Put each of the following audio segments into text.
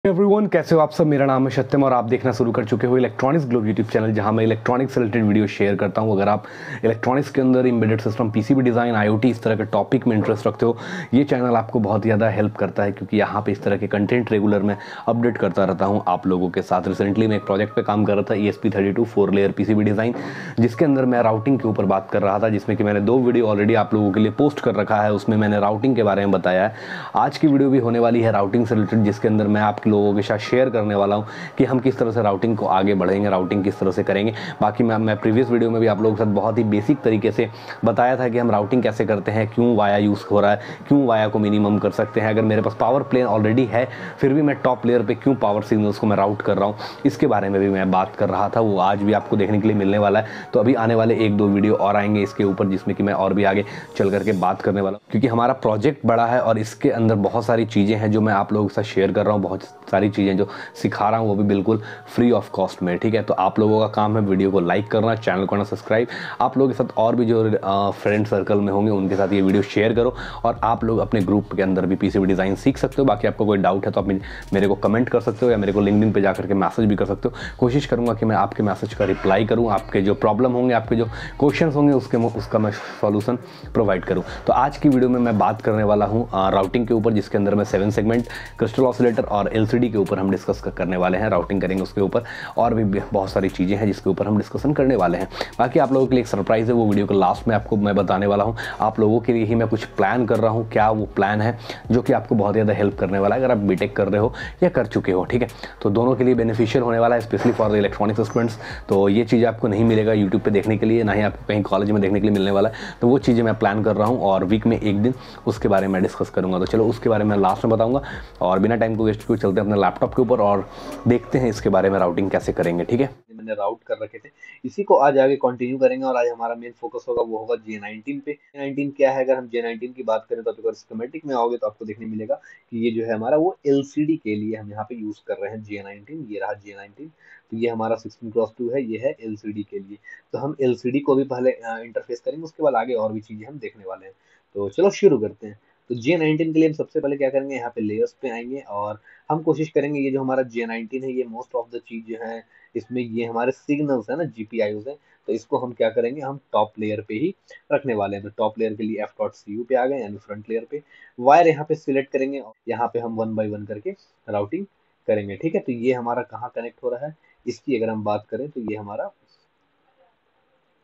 Everyone, कैसे हो आप सब। मेरा नाम है सत्यम और आप देखना शुरू कर चुके हो इलेक्ट्रॉनिक्स ग्लोब यूट्यूब चैनल, जहां मैं इलेक्ट्रॉनिक्स से रिलेटेड वीडियो शेयर करता हूं। अगर आप इलेक्ट्रॉनिक्स के अंदर embedded system, PCB design, IoT इस तरह के टॉपिक में इंटरेस्ट रखते हो, ये चैनल आपको बहुत ज़्यादा हेल्प करता है, क्योंकि यहाँ पे इस तरह के कंटेंट रेगुलर मैं अपडेट करता रहता हूँ आप लोगों के साथ। रिसेंटली मैं एक प्रोजेक्ट पर काम कर रहा था, ESP32 4 लेयर पीसीबी डिज़ाइन, जिसके अंदर मैं राउटिंग के ऊपर बात कर रहा था, जिसमें कि मैंने 2 वीडियो ऑलरेडी आप लोगों के लिए पोस्ट कर रखा है। उसमें मैंने राउटिंग के बारे में बताया है। आज की वीडियो भी होने वाली है राउटिंग से रिलेटेड, जिसके अंदर मैं आप लोगों के साथ शेयर करने वाला हूं कि हम किस तरह से राउटिंग को आगे बढ़ेंगे, राउटिंग किस तरह से करेंगे। बाकी मैं प्रीवियस वीडियो में भी आप लोगों के साथ बहुत ही बेसिक तरीके से बताया था कि हम राउटिंग कैसे करते हैं, क्यों वाया यूज़ हो रहा है, क्यों वाया को मिनिमम कर सकते हैं। अगर मेरे पास पावर प्लेन ऑलरेडी है, फिर भी मैं टॉप लेयर पे क्यों पावर सिग्नल्स को मैं राउट कर रहा हूँ, इसके बारे में भी मैं बात कर रहा था। वो आज भी आपको देखने के लिए मिलने वाला है। तो अभी आने वाले 1-2 वीडियो और आएंगे इसके ऊपर, जिसमें कि मैं और भी आगे चल करके बात करने वाला हूँ, क्योंकि हमारा प्रोजेक्ट बड़ा है और इसके अंदर बहुत सारी चीज़ें हैं जो मैं आप लोगों के साथ शेयर कर रहा हूँ। बहुत सारी चीज़ें जो सिखा रहा हूँ वो भी बिल्कुल फ्री ऑफ कॉस्ट में, ठीक है। तो आप लोगों का काम है वीडियो को लाइक करना, चैनल को करना सब्सक्राइब। आप लोगों के साथ और भी जो फ्रेंड सर्कल में होंगे उनके साथ ये वीडियो शेयर करो, और आप लोग अपने ग्रुप के अंदर भी पीसीबी डिज़ाइन सीख सकते हो। बाकी आपको कोई डाउट है तो आप मेरे को कमेंट कर सकते हो, या मेरे को लिंक्डइन पे जाकर के मैसेज भी कर सकते हो। कोशिश करूँगा कि मैं आपके मैसेज का रिप्लाई करूँ, आपके जो प्रॉब्लम होंगे, आपके जो क्वेश्चन होंगे उसका मैं सॉल्यूशन प्रोवाइड करूँ। तो आज की वीडियो में मैं बात करने वाला हूँ राउटिंग के ऊपर, जिसके अंदर मैं 7 सेगमेंट, क्रिस्टल ऑसिलेटर और एलसीडी के ऊपर हम डिस्कस करने वाले हैं। राउटिंग करेंगे उसके ऊपर, और भी बहुत सारी चीज़ें हैं जिसके ऊपर हम डिस्कशन करने वाले हैं। बाकी आप लोगों के लिए एक सरप्राइज़ है, वो वीडियो को लास्ट में आपको मैं बताने वाला हूँ। आप लोगों के लिए ही मैं कुछ प्लान कर रहा हूँ। क्या वो प्लान है जो कि आपको बहुत ज़्यादा हेल्प करने वाला है, अगर आप बीटेक कर रहे हो या कर चुके हो, ठीक है। तो दोनों के लिए बेनिफिशियल होने वाला है, specially for the electronics students. तो ये चीज़ आपको नहीं मिलेगा यूट्यूब पर देखने के लिए, ना ही आपको कहीं कॉलेज में देखने के लिए मिलने वाला है। तो वो चीज़ें मैं प्लान कर रहा हूँ, और वीक में एक दिन उसके बारे में डिस्कस करूँगा। तो चलो उसके बारे में लास्ट में बताऊँगा, और बिना टाइम को वेस्ट किए चलते हैं अपने लैपटॉप के ऊपर और देखते हैं इसके बारे में राउटिंग कैसे करेंगे, ठीक है। मैंने राउट कर रखे थे, इसी को आज आगे कंटिन्यू करेंगे, और आज हमारा मेन फोकस होगा वो होगा J19 पे। J19 क्या है? अगर हम J19 की बात करें तो अगर स्कीमेटिक में आओगे तो आपको देखने मिलेगा कि ये जो है हमारा वो LCD के लिए हम यहाँ पे यूज कर रहे हैं J19। ये रहा J19। तो ये हमारा 16x2 है, ये है LCD के लिए। तो हम LCD को भी पहले इंटरफेस करेंगे, उसके बाद आगे और भी चीजें हम देखने वाले हैं। तो चलो शुरू करते हैं। तो J19 के लिए हम सबसे पहले क्या करेंगे, यहाँ पे लेयर्स पे आएंगे, और हम कोशिश करेंगे ये जो हमारा J19 है, ये मोस्ट ऑफ द चीज जो है इसमें ये हमारे सिग्नल्स है ना, GPIOs है। तो इसको हम क्या करेंगे, हम टॉप लेयर पे ही रखने वाले हैं। तो टॉप लेयर के लिए F.cu पे आ गए, यानी फ्रंट लेयर पे। वायर यहाँ पे सिलेक्ट करेंगे, और यहाँ पे हम 1 बाय 1 करके राउटिंग करेंगे, ठीक है। तो ये हमारा कहाँ कनेक्ट हो रहा है, इसकी अगर हम बात करें तो ये हमारा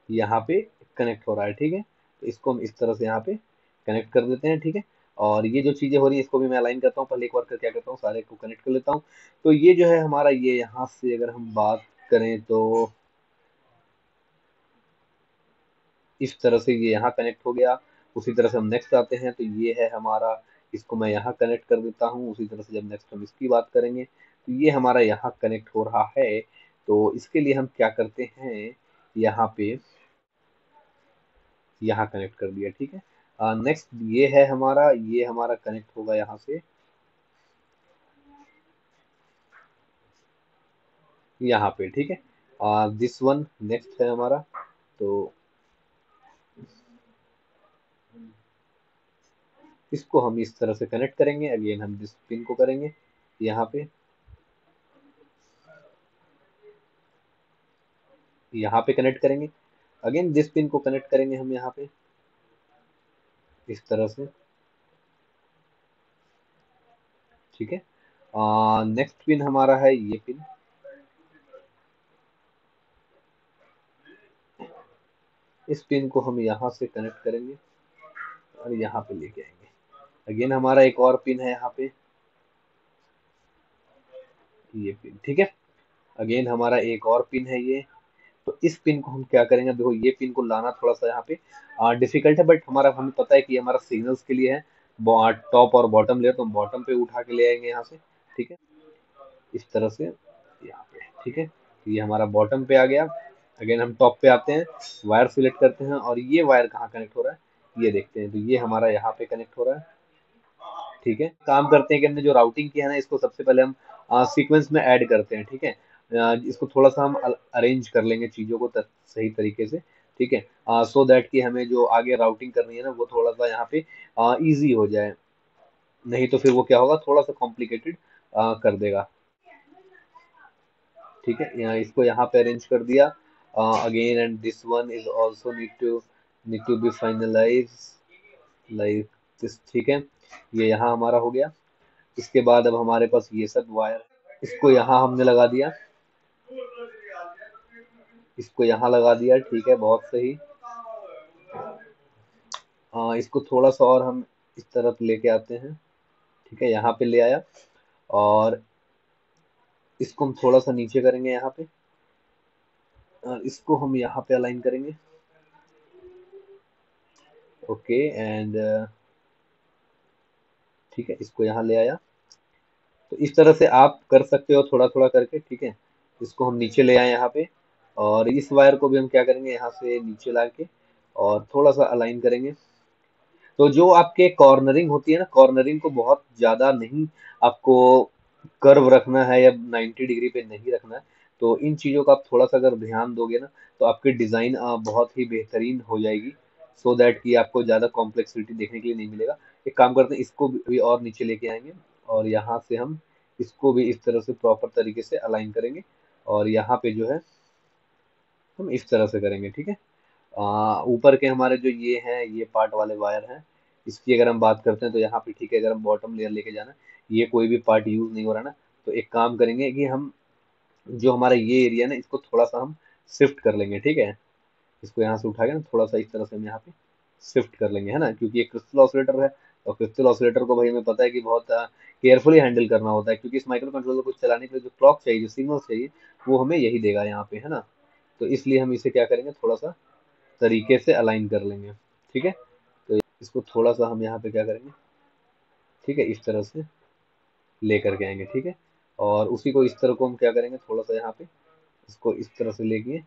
यहाँ पे कनेक्ट हो रहा है, ठीक है। तो इसको हम इस तरह से यहाँ पे कनेक्ट कर देते हैं, ठीक है। और ये जो चीजें हो रही है इसको भी मैं अलाइन करता हूँ। पहले एक बार क्या करता हूँ, सारे को कनेक्ट कर लेता हूँ। तो ये जो है हमारा, ये यहाँ से अगर हम बात करें तो इस तरह से ये यहाँ कनेक्ट हो गया। उसी तरह से हम नेक्स्ट आते हैं, तो ये है हमारा, इसको मैं यहाँ कनेक्ट कर देता हूँ। उसी तरह से जब नेक्स्ट हम इसकी बात करेंगे तो ये हमारा यहाँ कनेक्ट हो रहा है। तो इसके लिए हम क्या करते हैं, यहाँ पे यहाँ कनेक्ट कर दिया, ठीक है। नेक्स्ट ये है हमारा, ये हमारा कनेक्ट होगा यहाँ से यहाँ पे, ठीक है। दिस वन नेक्स्ट है हमारा। तो इसको हम इस तरह से कनेक्ट करेंगे। अगेन हम दिस पिन को करेंगे यहाँ पे, यहाँ पे कनेक्ट करेंगे। अगेन दिस पिन को कनेक्ट करेंगे हम यहाँ पे इस तरह से, ठीक है। नेक्स्ट पिन हमारा है ये पिन, इस पिन को हम यहाँ से कनेक्ट करेंगे और यहाँ पे लेके आएंगे। अगेन हमारा एक और पिन है यहाँ पे, ये पिन, ठीक है। अगेन हमारा एक और पिन है ये। तो इस पिन को हम क्या करेंगे, देखो ये पिन को लाना थोड़ा सा यहाँ पे डिफिकल्ट है, बट हमारा हमें पता है कि ये हमारा सिग्नल्स के लिए है। टॉप और बॉटम लेयर, तो हम बॉटम पे उठा के ले आएंगे यहाँ से, ठीक है। इस तरह से यहाँ पे, ठीक है। ये हमारा बॉटम पे आ गया। अगेन हम टॉप पे आते हैं, वायर सिलेक्ट करते हैं, और ये वायर कहाँ कनेक्ट हो रहा है ये देखते हैं। तो ये हमारा यहाँ पे कनेक्ट हो रहा है, ठीक है। काम करते हैं कि हमने जो राउटिंग किया है ना, इसको सबसे पहले हम सीक्वेंस में ऐड करते हैं, ठीक है। इसको थोड़ा सा हम अरेंज कर लेंगे चीज़ों को सही तरीके से, ठीक है। सो दैट कि हमें जो आगे राउटिंग करनी है ना, वो थोड़ा सा यहाँ पे इजी हो जाए। नहीं तो फिर वो क्या होगा, थोड़ा सा कॉम्प्लिकेटेड कर देगा। ठीक है, यहाँ इसको यहाँ पे अरेंज कर दिया again, and this one is also need to be finalise like this. ठीक है, ये यहाँ हमारा हो गया। इसके बाद अब हमारे पास ये सब वायर, इसको यहाँ हमने लगा दिया, इसको यहाँ लगा दिया। ठीक है, बहुत सही। इसको थोड़ा सा और हम इस तरफ लेके आते हैं। ठीक है, यहाँ पे ले आया, और इसको हम थोड़ा सा नीचे करेंगे यहाँ पे, और इसको हम यहाँ पे अलाइन करेंगे। ओके, एंड ठीक है, इसको यहाँ ले आया। तो इस तरह से आप कर सकते हो थोड़ा थोड़ा करके। ठीक है, इसको हम नीचे ले आए यहाँ पे, और इस वायर को भी हम क्या करेंगे, यहाँ से नीचे ला के और थोड़ा सा अलाइन करेंगे। तो जो आपके कॉर्नरिंग होती है ना, कॉर्नरिंग को बहुत ज्यादा नहीं आपको कर्व रखना है या 90 डिग्री पे नहीं रखना है। तो इन चीजों का आप थोड़ा सा अगर ध्यान दोगे ना, तो आपकी डिजाइन बहुत ही बेहतरीन हो जाएगी, सो दैट कि आपको ज्यादा कॉम्प्लेक्सिटी देखने के लिए नहीं मिलेगा। एक काम करते हैं, इसको भी और नीचे लेके आएंगे, और यहाँ से हम इसको भी इस तरह से प्रॉपर तरीके से अलाइन करेंगे, और यहाँ पे जो है हम इस तरह से करेंगे। ठीक है, ऊपर के हमारे जो ये हैं, ये पार्ट वाले वायर हैं, इसकी अगर हम बात करते हैं तो यहाँ पे ठीक है, अगर हम बॉटम लेयर लेके जाना है, ये कोई भी पार्ट यूज नहीं हो रहा ना, तो एक काम करेंगे कि हम जो हमारा ये एरिया ना, इसको थोड़ा सा हम शिफ्ट कर लेंगे। ठीक है, इसको यहाँ से उठा के ना थोड़ा सा इस तरह से हम यहाँ पे शिफ्ट कर लेंगे, है ना, क्योंकि ये क्रिस्टल ऑसिलेटर है, और क्रिस्टल ऑसिलेटर को भाई हमें पता है कि बहुत केयरफुली हैंडल करना होता है, क्योंकि इस माइक्रो कंट्रोलर को चलाने के लिए जो क्लॉक चाहिए, जो सिग्नल चाहिए, वो हमें यही देगा यहाँ पे, है ना। तो इसलिए हम इसे क्या करेंगे, थोड़ा सा तरीके से अलाइन कर लेंगे। ठीक है, तो इसको थोड़ा सा हम यहाँ पे क्या करेंगे, ठीक है, इस तरह से ले करके आएंगे। ठीक है, और उसी को इस तरह को हम क्या करेंगे, थोड़ा सा यहाँ पे इसको इस तरह से लेके,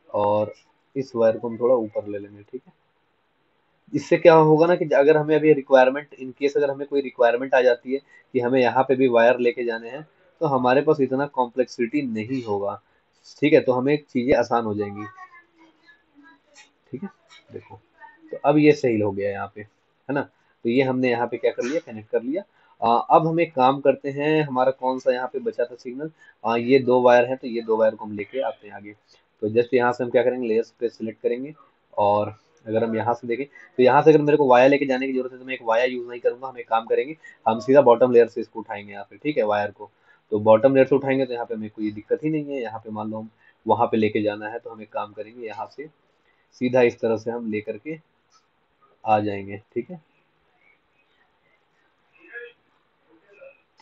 और इस वायर को हम थोड़ा ऊपर ले लेंगे। ठीक है, इससे क्या होगा ना कि अगर हमें अभी रिक्वायरमेंट, इन केस अगर हमें कोई रिक्वायरमेंट आ जाती है कि हमें यहाँ पे भी वायर लेके जाने हैं, तो हमारे पास इतना कॉम्प्लेक्सिटी नहीं होगा। ठीक है, तो हमें चीजें आसान हो जाएंगी। ठीक है, देखो, तो अब ये सही हो गया यहाँ पे, है ना। तो ये हमने यहाँ पे क्या कर लिया, कनेक्ट कर लिया। अब हम एक काम करते हैं, हमारा कौन सा यहाँ पे बचा था सिग्नल, ये दो वायर है, तो ये दो वायर को हम लेके आते हैं आगे। तो जस्ट यहाँ से हम क्या करेंगे, लेयर्स पे सिलेक्ट करेंगे, और अगर हम यहाँ से देखें, तो यहाँ से अगर मेरे को वायर लेके जाने की जरूरत है, तो मैं एक वायर यूज नहीं करूंगा, हम एक काम करेंगे, हम सीधा बॉटम लेयर से इसको उठाएंगे यहाँ पे। ठीक है, वायर को तो बॉटम लेयर से उठाएंगे, तो यहाँ पे हमें कोई दिक्कत ही नहीं है। यहाँ पे मान लो हम वहां पे लेके जाना है, तो हम एक काम करेंगे, यहाँ से सीधा इस तरह से हम लेकर के आ जाएंगे। ठीक है,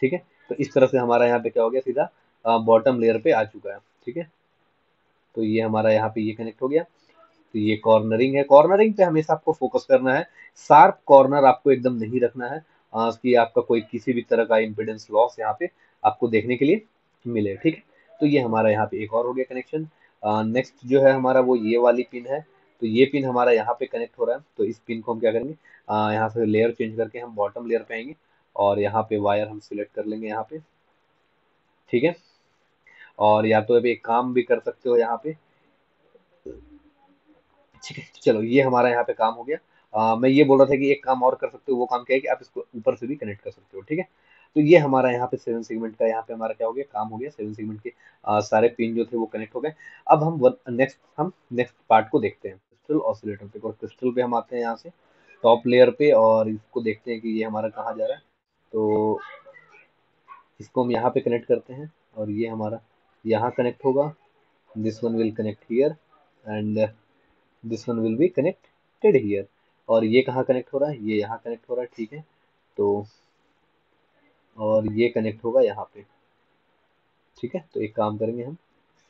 ठीक है, तो इस तरह से हमारा यहाँ पे क्या हो गया, सीधा बॉटम लेयर पे आ चुका है। ठीक है, तो ये हमारा यहाँ पे ये कनेक्ट हो गया। तो ये कॉर्नरिंग है, कॉर्नरिंग पे हमेशा आपको फोकस करना है, शार्प कॉर्नर आपको एकदम नहीं रखना है, कि आपका कोई किसी भी तरह का इम्पीडेंस लॉस यहाँ पे आपको देखने के लिए मिले। ठीक है, तो ये हमारा यहाँ पे एक और हो गया कनेक्शन। नेक्स्ट जो है हमारा, वो ये वाली पिन है, तो ये पिन हमारा यहाँ पे कनेक्ट हो रहा है। तो इस पिन को हम क्या करेंगे, यहाँ से लेयर चेंज करके हम बॉटम लेयर पे आएंगे, और यहाँ पे वायर हम सिलेक्ट कर लेंगे यहाँ पे। ठीक है, और या तो अभी एक काम भी कर सकते हो यहाँ पे। ठीक है, चलो, ये हमारा यहाँ पे काम हो गया। मैं ये बोल रहा था कि एक काम और कर सकते हो, वो काम क्या है कि आप इसको ऊपर से भी कनेक्ट कर सकते हो। ठीक है, तो ये हमारा यहाँ पे 7 सेगमेंट का यहाँ पे हमारा क्या हो गया, काम हो गया। 7 सेगमेंट के सारे पिन जो थे वो कनेक्ट हो गए। अब हम नेक्स्ट पार्ट को देखते हैं, क्रिस्टल ऑसिलेटर पे। और क्रिस्टल पे हम आते हैं यहाँ से टॉप लेयर पे, और इसको देखते हैं कि ये हमारा कहाँ जा रहा है। तो इसको हम यहाँ पे कनेक्ट करते हैं, और ये हमारा यहाँ कनेक्ट होगा। This one will connect here, and this one will be connected here. और ये कहाँ कनेक्ट हो रहा है, ये यहाँ कनेक्ट हो रहा है। ठीक है, तो और ये कनेक्ट होगा यहाँ पे। ठीक है, तो एक काम करेंगे,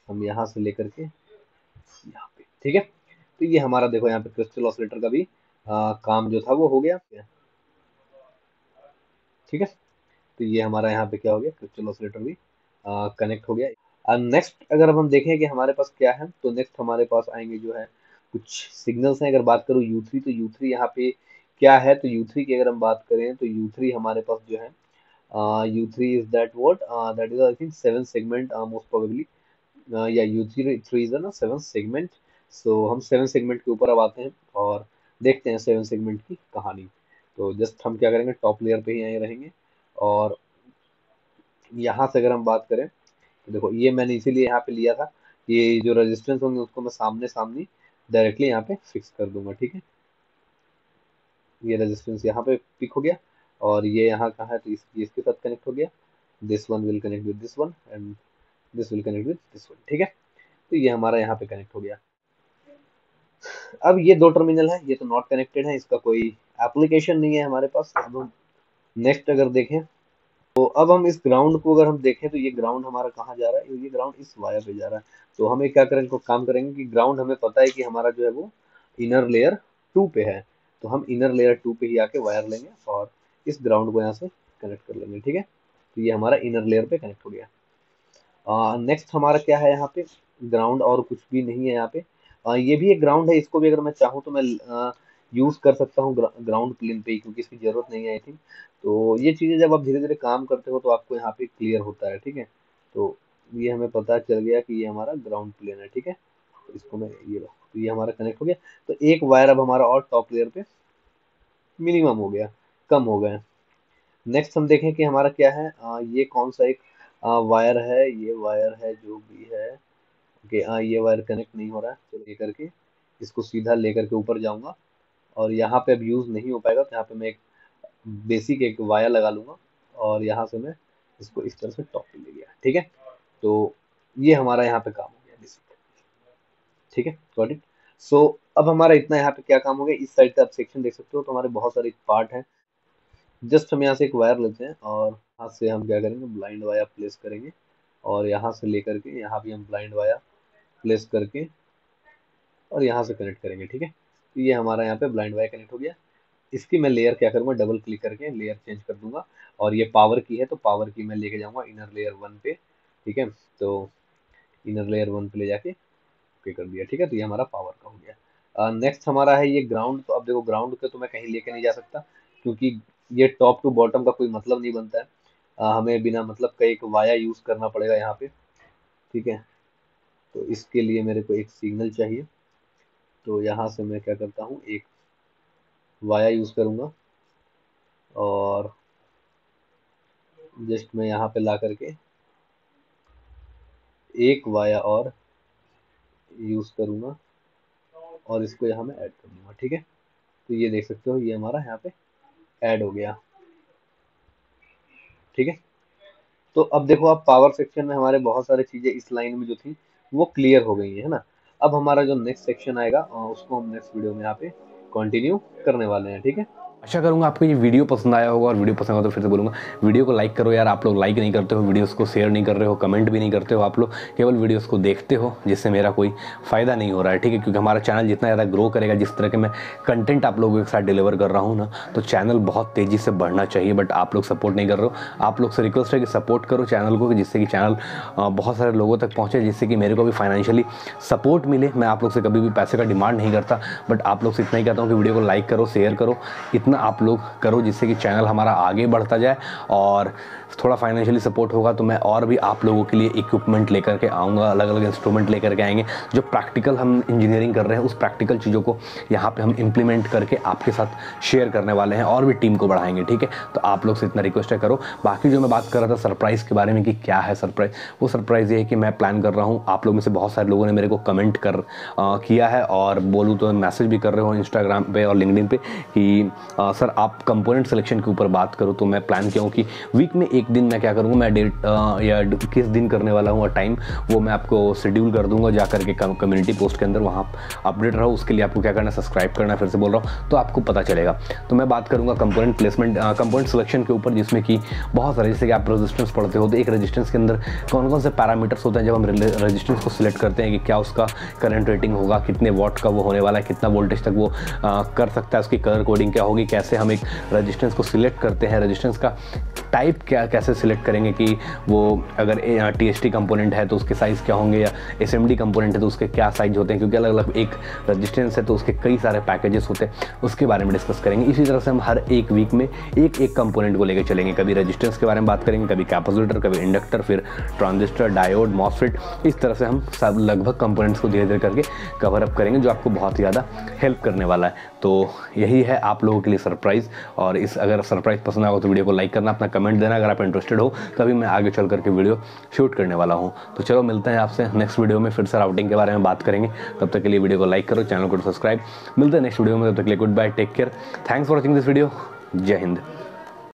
हम यहाँ से लेकर के यहाँ पे। ठीक है, तो ये हमारा देखो यहाँ पे क्रिस्टल ऑसिलेटर का भी काम जो था वो हो गया। ठीक है, तो ये हमारा यहाँ पे क्या हो गया, क्रिस्टल ऑसिलेटर भी कनेक्ट हो गया। नेक्स्ट अगर अब हम देखें कि हमारे पास क्या है, तो नेक्स्ट हमारे पास आएंगे जो है कुछ सिग्नल्स हैं। अगर बात करूँ U3, तो U3 यहाँ पे क्या है, तो U3 की अगर हम बात करें, तो U3 हमारे पास जो है, U3 is that what, that is I think 7 segment most probably, या U3 इज ना 7 सेगमेंट। सो हम 7 सेगमेंट के ऊपर अब आते हैं, और देखते हैं 7 सेगमेंट की कहानी। तो जस्ट हम क्या करेंगे, टॉप लेयर पे ही आए रहेंगे, और यहाँ से अगर हम बात करें तो देखो ये मैंने इसीलिए यहाँ पे लिया था, ये जो रेजिस्टेंस होंगे उसको मैं सामने सामने डायरेक्टली यहाँ पे फिक्स कर दूंगा, ठीक है। ये रेजिस्टेंस यहाँ पे पिक हो गया और ये यहाँ का है तो ये इसके साथ कनेक्ट हो गया। This one will connect with this one and this will connect with this one, ठीक है। तो ये हमारा यहाँ पे कनेक्ट हो गया। अब ये दो टर्मिनल है, ये तो नॉट कनेक्टेड है, इसका कोई एप्लीकेशन नहीं है हमारे पास। अब हम नेक्स्ट अगर देखें तो अब हम इस ग्राउंड को अगर हम देखें तो ये ग्राउंड हमारा कहाँ जा रहा है, ये ग्राउंड इस वायर पे जा रहा है। तो हमें क्या करेंगे, काम करेंगे कि ग्राउंड हमें पता है कि हमारा जो है वो इनर लेयर 2 पे है, तो हम इनर लेयर 2 पे ही आके वायर लेंगे और इस ग्राउंड को यहाँ से कनेक्ट कर लेंगे, ठीक है। तो ये हमारा इनर लेयर पे कनेक्ट हो गया। नेक्स्ट हमारा क्या है, यहाँ पे ग्राउंड और कुछ भी नहीं है यहाँ पे। ये भी एक ग्राउंड है, इसको भी अगर मैं चाहूँ तो मैं यूज कर सकता हूँ ग्राउंड प्लेन पे ही, क्योंकि इसकी जरूरत नहीं है आई थिंक। तो ये चीजें जब आप धीरे धीरे काम करते हो तो आपको यहाँ पे क्लियर होता है, ठीक है। तो ये हमें पता चल गया कि ये हमारा ग्राउंड प्लेन है, ठीक है। तो इसको मैं ये लो, तो ये हमारा कनेक्ट हो गया। तो एक वायर अब हमारा और टॉप लेयर पे मिनिमम हो गया, कम हो गया। नेक्स्ट हम देखें कि हमारा क्या है, ये कौन सा एक वायर है, ये वायर है जो भी है। ओके, ये वायर कनेक्ट नहीं हो रहा है, चलो ये करके इसको सीधा लेकर के ऊपर जाऊंगा और यहाँ पे अब यूज नहीं हो पाएगा, तो यहाँ पे मैं एक बेसिक एक वायर लगा लूंगा और यहाँ से मैं इसको इस तरह से टॉप पे ले गया, ठीक है। तो ये हमारा यहाँ पे काम हो गया बेसिक, ठीक है, गॉट इट। सो अब हमारा इतना यहाँ पे क्या काम हो गया, इस साइड का आप सेक्शन देख सकते हो, तो हमारे बहुत सारे पार्ट हैं। जस्ट हम यहाँ से एक वायर लेते हैं और हाथ से हम क्या करेंगे, ब्लाइंड वायर प्लेस करेंगे और यहाँ से लेकर के यहाँ भी हम ब्लाइंड वायर प्लेस करके और यहाँ से कनेक्ट करेंगे, ठीक है। तो ये हमारा यहाँ पे ब्लाइंड वायर कनेक्ट हो गया। इसकी मैं लेयर क्या करूँगा, डबल क्लिक करके लेयर चेंज कर दूंगा और ये पावर की है तो पावर की मैं लेके जाऊंगा इनर लेयर 1 पे, ठीक है। तो इनर लेयर 1 पे ले जाके ओके कर दिया, ठीक है। तो ये हमारा पावर का हो गया। नेक्स्ट हमारा है ये ग्राउंड। तो अब देखो ग्राउंड के तो मैं कहीं लेके नहीं जा सकता, क्योंकि ये टॉप टू बॉटम का कोई मतलब नहीं बनता है। हमें बिना मतलब का एक वाया यूज करना पड़ेगा यहाँ पे, ठीक है। तो इसके लिए मेरे को एक सिग्नल चाहिए, तो यहाँ से मैं क्या करता हूँ, एक वाया यूज करूंगा और जस्ट मैं यहाँ पे ला करके एक वाया और यूज करूंगा और इसको यहाँ में ऐड कर दूंगा, ठीक है। तो ये देख सकते हो ये हमारा यहाँ पे ऐड हो गया, ठीक है। तो अब देखो आप पावर सेक्शन में हमारे बहुत सारी चीजें इस लाइन में जो थी वो क्लियर हो गई है ना। अब हमारा जो नेक्स्ट सेक्शन आएगा उसको हम नेक्स्ट वीडियो में यहाँ पे कंटिन्यू करने वाले हैं, ठीक है। आशा करूंगा आपको ये वीडियो पसंद आया होगा, और वीडियो पसंद आया तो फिर से बोलूँगा वीडियो को लाइक करो यार। आप लोग लाइक नहीं करते हो, वीडियोस को शेयर नहीं कर रहे हो, कमेंट भी नहीं करते हो, आप लोग केवल वीडियोस को देखते हो, जिससे मेरा कोई फ़ायदा नहीं हो रहा है, ठीक है। क्योंकि हमारा चैनल जितना ज़्यादा ग्रो करेगा, जिस तरह के मैं कंटेंट आप लोगों के साथ डिलीवर कर रहा हूँ ना, तो चैनल बहुत तेज़ी से बढ़ना चाहिए, बट आप लोग सपोर्ट नहीं कर रहे हो। आप लोग से रिक्वेस्ट है कि सपोर्ट करो चैनल को, जिससे कि चैनल बहुत सारे लोगों तक पहुँचे, जिससे कि मेरे को भी फाइनेंशियली सपोर्ट मिले। मैं आप लोग से कभी भी पैसे का डिमांड नहीं करता, बट आप लोग से इतना ही कहता हूँ कि वीडियो को लाइक करो, शेयर करो, इतना आप लोग करो जिससे कि चैनल हमारा आगे बढ़ता जाए। और थोड़ा फाइनेंशियली सपोर्ट होगा तो मैं और भी आप लोगों के लिए इक्विपमेंट लेकर के आऊँगा, अलग अलग इंस्ट्रूमेंट लेकर के आएंगे। जो प्रैक्टिकल हम इंजीनियरिंग कर रहे हैं, उस प्रैक्टिकल चीज़ों को यहाँ पे हम इम्प्लीमेंट करके आपके साथ शेयर करने वाले हैं और भी टीम को बढ़ाएंगे, ठीक है। तो आप लोग से इतना रिक्वेस्ट है, करो। बाकी जो मैं बात कर रहा था सरप्राइज़ के बारे में कि क्या है सरप्राइज़, वो सरप्राइज़ ये है कि मैं प्लान कर रहा हूँ। आप लोग में से बहुत सारे लोगों ने मेरे को कमेंट किया है, और बोलूँ तो मैसेज भी कर रहे हो इंस्टाग्राम पे और लिंक्डइन पे कि सर आप कंपोनेंट सिलेक्शन के ऊपर बात करो। तो मैं प्लान किया हूँ कि वीक में एक दिन मैं क्या करूँगा, मैं डेट या किस दिन करने वाला हूँ और टाइम वो मैं आपको शेड्यूल कर दूंगा, जा करके कम्युनिटी पोस्ट के अंदर वहाँ अपडेट रहो। उसके लिए आपको क्या करना है, सब्सक्राइब करना है, फिर से बोल रहा हूँ, तो आपको पता चलेगा। तो मैं बात करूँगा कंपोनेंट प्लेसमेंट, कंपोनेंट सिलेक्शन के ऊपर, जिसमें कि बहुत सारे, जैसे कि आप रेजिस्टेंस पढ़ते हो तो एक रेजिस्टेंस के अंदर कौन कौन से पैरामीटर्स होते हैं जब हम रेजिस्टेंस को सिलेक्ट करते हैं, कि क्या उसका करंट रेटिंग होगा, कितने वॉट का वो होने वाला है, कितना वोल्टेज तक वो कर सकता है, उसकी कलर कोडिंग क्या होगी, कैसे हम एक रेजिस्टेंस को सिलेक्ट करते हैं, रेजिस्टेंस का टाइप क्या कैसे सिलेक्ट करेंगे, कि वो अगर TST कंपोनेंट है तो उसके साइज़ क्या होंगे, या SMD कंपोनेंट है तो उसके क्या साइज होते हैं, क्योंकि अलग अलग एक रेजिस्टेंस है तो उसके कई सारे पैकेजेस होते हैं, उसके बारे में डिस्कस करेंगे। इसी तरह से हम हर एक वीक में एक एक कंपोनेंट को लेकर चलेंगे। कभी रेजिस्टेंस के बारे में बात करेंगे, कभी कैपेसिटर, कभी इंडक्टर, फिर ट्रांजिस्टर, डायोड, मॉसफेट। इस तरह से हम सब लगभग कंपोनेंट्स को धीरे धीरे करके कवर अप करेंगे, जो आपको बहुत ज़्यादा हेल्प करने वाला है। तो यही है आप लोगों के लिए सरप्राइज़। और इस अगर सरप्राइज़ पसंद आएगा तो वीडियो को लाइक करना, अपना कमेंट देना अगर आप इंटरेस्टेड हो, तभी मैं आगे चल करके वीडियो शूट करने वाला हूँ। तो चलो मिलते हैं आपसे नेक्स्ट वीडियो में, फिर से राउटिंग के बारे में बात करेंगे। तब तक के लिए वीडियो को लाइक करो, चैनल को सब्सक्राइब। मिलते हैं नेक्स्ट वीडियो में, तब तक के लिए good bye, take care, thanks for watching this video. जय हिंद।